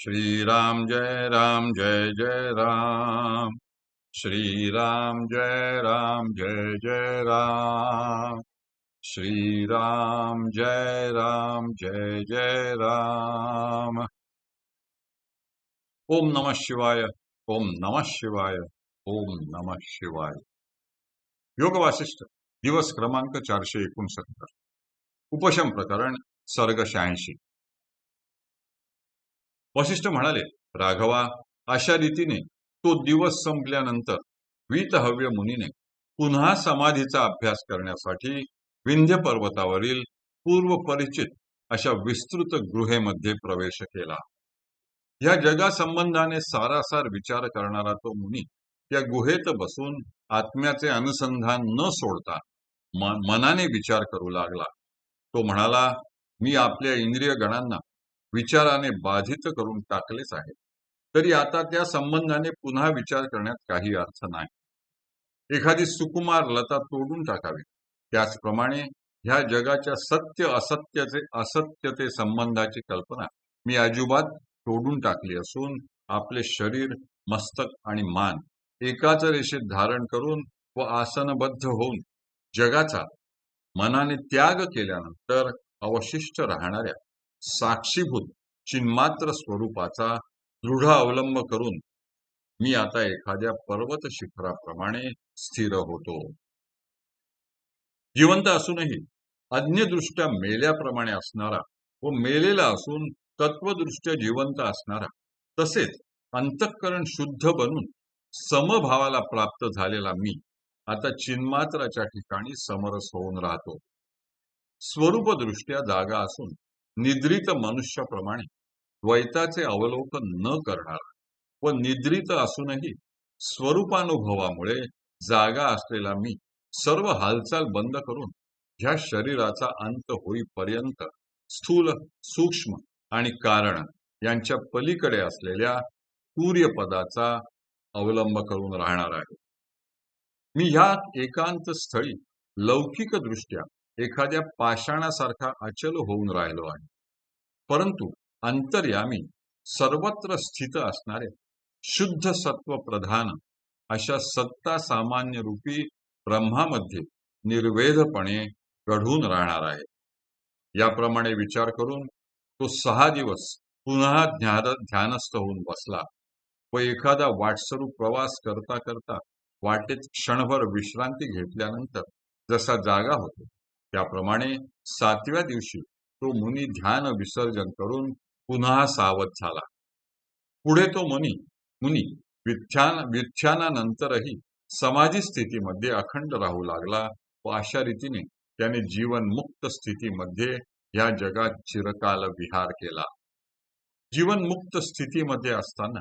श्रीराम जय जय राम। श्रीराम जय राम। श्रीराम जय राम। ओम नमः शिवाय। ओम नमः शिवाय। ओम नमः शिवाय। योग वासिष्ठ दिवस क्रमांक 469। उपशम प्रकरण सर्ग 86। वसिष्ठ म्हणाले, राघवा, अशा रीतीने तो दिवस संपल्यानंतर वीतहव्य मुनीने पुन्हा समाधीचा अभ्यास करण्यासाठी विंध्य पर्वतावरील पूर्वपरिचित अशा विस्तृत गुहेमध्ये प्रवेश केला. या जगासंबंधाने सारासार विचार करणारा तो मुनी या गुहेत बसून आत्म्याचे अनुसंधान न सोडता मनाने विचार करू लागला. तो म्हणाला, मी आपल्या इंद्रिय गणांना विचाराने बाधित करून टाकलेच आहे, तरी आता त्या संबंधाने पुन्हा विचार करण्यात काही अर्थ नाही. एखादी सुकुमार लता तोडून टाकावी, त्याचप्रमाणे ह्या जगाच्या असत्यते संबंधाची कल्पना मी अजिबात तोडून टाकली असून आपले शरीर, मस्तक आणि मान एकाच रेषेत धारण करून व आसनबद्ध होऊन जगाचा मनाने त्याग केल्यानंतर अवशिष्ट राहणाऱ्या साक्षीभूत चिन्मात्र स्वरूपाचा दृढ अवलंब करून मी आता एखाद्या पर्वत शिखराप्रमाणे स्थिर होतो. जिवंत असूनही अज्ञदृष्ट्या मेल्याप्रमाणे असणारा व मेलेला असून तत्वदृष्ट्या जिवंत असणारा, तसेच अंतःकरण शुद्ध बनून समभावाला प्राप्त झालेला मी आता चिन्मात्राच्या ठिकाणी समरस होऊन राहतो. स्वरूपदृष्ट्या जागा असून निद्रित मनुष्याप्रमाणे द्वैताचे अवलोकन न करणारा व निद्रित असूनही स्वरूपानुभवामुळे जागा असलेला मी सर्व हालचाल बंद करून ह्या शरीराचा अंत होईपर्यंत स्थूल, सूक्ष्म आणि कारण यांच्या पलीकडे असलेल्या सूर्यपदाचा अवलंब करून राहणार आहे. मी ह्या एकांत स्थळी लौकिक दृष्ट्या एखाद्या पाषाणासारखा अचल होऊन राहिलो आहे, परंतु अंतर्यामी सर्वत्र स्थित असणाऱ्या शुद्ध सत्व प्रधान अशा सत्ता सामान्य रूपी ब्रह्मामध्ये निर्वेधपणे घडून राहणार आहे. याप्रमाणे विचार करून तो 6 दिवस पुन्हा ध्यानस्थ होऊन बसला व एखादा वाटसरू प्रवास करता करता वाटेत क्षणभर विश्रांती घेतल्यानंतर जसा जागा होतो, त्याप्रमाणे 7व्या दिवशी तो मुनी ध्यान विसर्जन करून पुन्हा सावध झाला. पुढे तो मुनी व्युत्थानानंतरही समाधी स्थितीमध्ये अखंड राहू लागला व अशा रीतीने त्याने जीवनमुक्त स्थितीमध्ये या जगात चिरकाल विहार केला. जीवनमुक्त स्थितीमध्ये असताना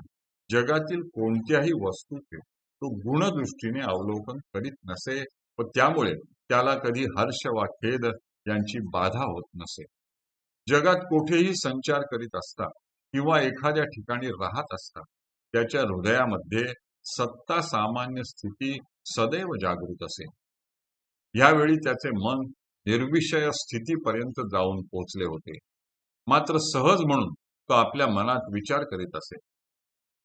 जगातील कोणत्याही वस्तूचे तो गुणदृष्टीने अवलोकन करीत नसे व त्यामुळे त्याला कधी हर्ष वा खेद यांची बाधा होत नसे. जगात कुठेही संचार करीत असता किंवा एखाद्या ठिकाणी राहत असता त्याच्या हृदयामध्ये सत्ता सामान्य स्थिती सदैव जागृत असे. यावेळी त्याचे मन निर्विषय स्थितीपर्यंत जाऊन पोचले होते. मात्र सहज म्हणून तो आपल्या मनात विचार करीत असे,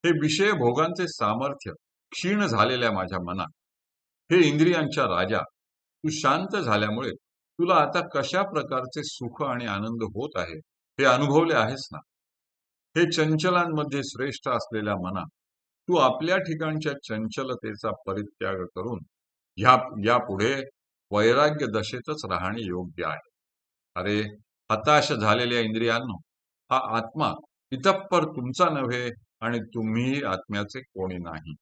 हे विषय भोगांचे सामर्थ्य क्षीण झालेल्या माझ्या मना, हे इंद्रियांच्या राजा, तू शांत झाल्यामुळे तुला आता कशा प्रकारचे सुख आणि आनंद होत आहे हे अनुभवले आहेस ना. हे चंचलांमध्ये श्रेष्ठ असलेल्या मना, तू आपल्या ठिकाणच्या चंचलतेचा परित्याग करून यापुढे वैराग्य दशेतच राहणे योग्य आहे. अरे हताश झालेल्या इंद्रियांनो, हा आत्मा इतप्पर तुमचा नव्हे आणि तुम्हीही आत्म्याचे कोणी नाही.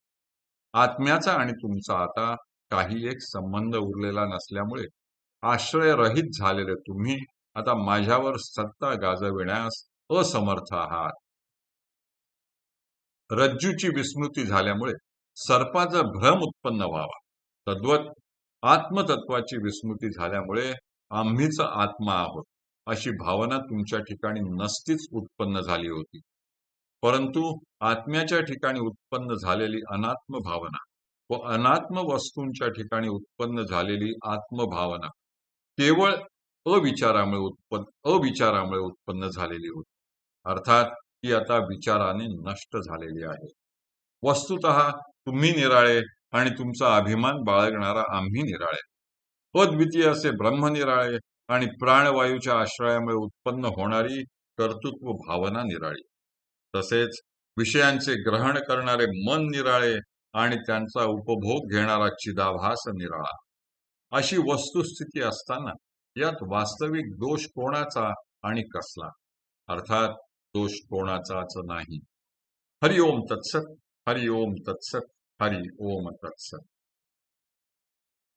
आत्म्याचा आणि तुमचा आता काही एक संबंध उरलेला नसल्यामुळे आश्रयरहित झालेले तुम्ही आता माझ्यावर सत्ता गाजविण्यास असमर्थ आहात. रज्जूची विस्मृती झाल्यामुळे सर्पाचा भ्रम उत्पन्न व्हावा, तद्वत आत्मतत्वाची विस्मृती झाल्यामुळे आम्हीच आत्मा आहोत अशी भावना तुमच्या ठिकाणी नसतीच उत्पन्न झाली होती. परंतु आत्म्याच्या ठिकाणी उत्पन्न झालेली अनात्म भावना व अनात्म वस्तूंच्या ठिकाणी उत्पन्न झालेली आत्मभावना केवळ अविचारामुळे उत्पन्न झालेली होती. अर्थात ती आता विचाराने नष्ट झालेली आहे. वस्तुतः तुम्ही निराळे आणि तुमचा अभिमान बाळगणारा आम्ही निराळे. अद्वितीय असे ब्रह्म निराळे आणि प्राणवायूच्या आश्रयामुळे उत्पन्न होणारी कर्तृत्व भावना निराळी. तसेच विषयांचे ग्रहण करणारे मन निराळे आणि त्यांचा उपभोग घेणारा चिदाभास निराळा. अशी वस्तुस्थिती असताना यात वास्तविक दोष कोणाचा आणि कसला? अर्थात दोष कोणाचाच नाही. हरि ओम तत्सत. हरि ओम तत्सत. हरि ओम तत्सत.